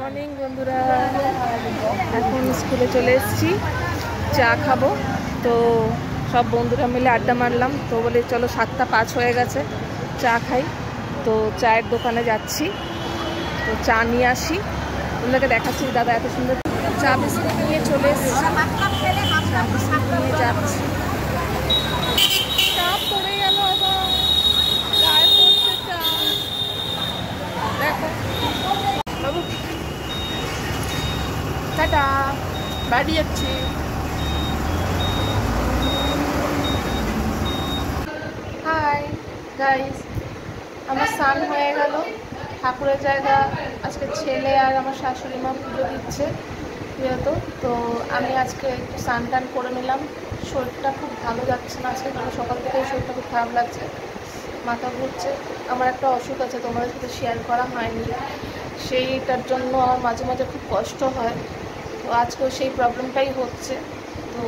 Morning বন্ধুরা, এখন স্কুলে চলে এসেছি, চা খাবো। তো সব বন্ধুরা মিলে আড্ডা মারলাম, তো বলে চলো 7টা 5 হয়ে গেছে, চা খাই। তো চায়ের দোকানে যাচ্ছি, তো চা নিয়ে আসি, ওগুলোকে দেখাচ্ছি। দাদা এত সুন্দর চা বিস্কুট নিয়ে চলে এসেছি, চা বিস্কুট নিয়ে যাচ্ছি। চা পড়ে গেল আবার, চায় পড়ছে চা। দেখো বাবু, টাটা, বাড়ি যাচ্ছি। হাই গাইস, আমার স্নান হয়ে গেল, ঠাকুরের জায়গা আজকে ছেলে আর আমার শাশুড়ি মা পুজো দিচ্ছে যেহেতু। তো আমি আজকে একটু স্নান টান করে নিলাম। শরীরটা খুব ভালো যাচ্ছে না আজকে, কারণ সকাল থেকেই শরীরটা খুব খারাপ লাগছে, মাথা ঘুরছে। আমার একটা অসুখ আছে, তোমাদের সাথে শেয়ার করা হয়নি, সেইটার জন্য আমার মাঝে মাঝে খুব কষ্ট হয়। তো আজকেও সেই প্রবলেমটাই হচ্ছে। তো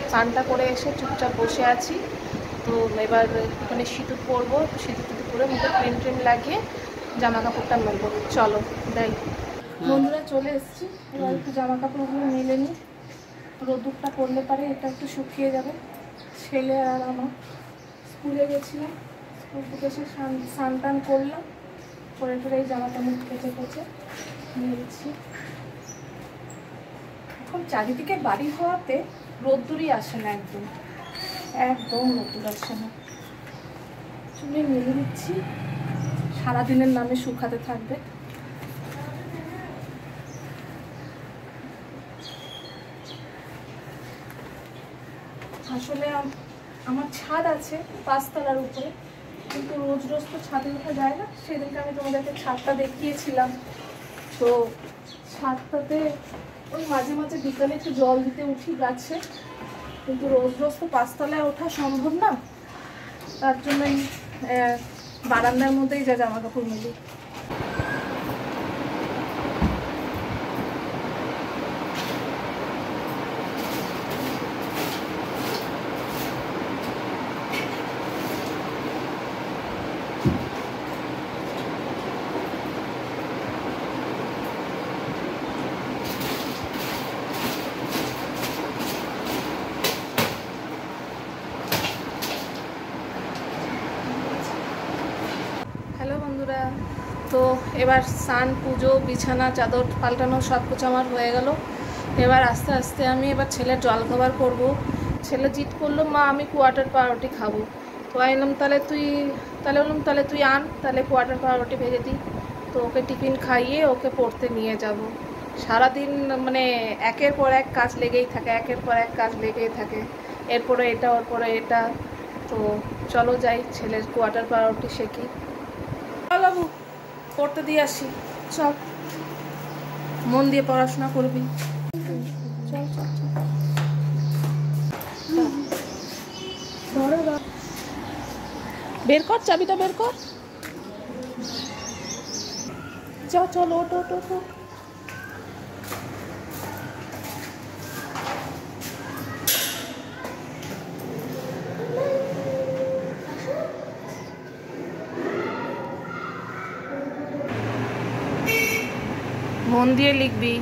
স্নানটা করে এসে চুপচাপ বসে আছি। তো এবার ওখানে সিঁদুর পরবো, সিঁদুর টিঁদুর পরে মুখে ক্রিম ট্রিম লাগিয়ে জামা কাপড়টা মেলবো। চলো দেখ বন্ধুরা, চলে এসেছি। এবার একটু জামা কাপড়গুলো মেলে নিই, রোদুরটা পরলে পারে এটা একটু শুকিয়ে যাবে। ছেলে আর আমার স্কুলে গেছিলাম, স্কুল থেকে এসে স্নান টান করলাম, করে টরে এই জামাটা মুখ কেচে কেচে নিয়েছি। এখন চারিদিকে বাড়ি হওয়াতে রোদ্দুরই আসে না, একদম একদম রোদ্দুর আসে না। চুলে মেলে দিচ্ছি, সারাদিনের নামে শুকাতে থাকবে। আসলে আমার ছাদ আছে 5তলার উপরে, কিন্তু রোজ রোজ তো ছাদে ওঠা যায় না। সেদিনকে আমি তোমাদেরকে ছাদটা দেখিয়েছিলাম। তো ছাদটাতে ওই মাঝে মাঝে বিকালে একটু জল দিতে উঠি গাছে, কিন্তু রোজ রোজ তো 5তলায় ওঠা সম্ভব না। তার জন্যই বারান্দার মধ্যেই যা জামা কাপড় মিলি। হ্যালো বন্ধুরা, তো এবার স্নান, পুজো, বিছানা, চাদর পাল্টানো সব কিছু আমার হয়ে গেল। এবার আস্তে আস্তে আমি এবার ছেলের জলখাবার করব। ছেলে জিদ করলো, মা আমি কোয়াটার পাউরুটি খাবো। তো আনলাম, তাহলে তুই আন, তাহলে কোয়াটার পাউরুটি ভেজে দিই। তো ওকে টিফিন খাইয়ে ওকে পড়তে নিয়ে যাব। সারাদিন মানে একের পর এক কাজ লেগেই থাকে, একের পর এক কাজ লেগেই থাকে, এরপরে এটা ওরপরে এটা। তো চলো যাই, ছেলের কোয়াটার পাউরুটি শেখি। বাবু, পড়তে দিয়ে আসি, চল, মন দিয়ে পড়াশোনা করবি। চল চল চল, বের কর চাবিটা, বের কর, চল চল, ওট ওট ওট ওট। মন দিয়ে লিখবি।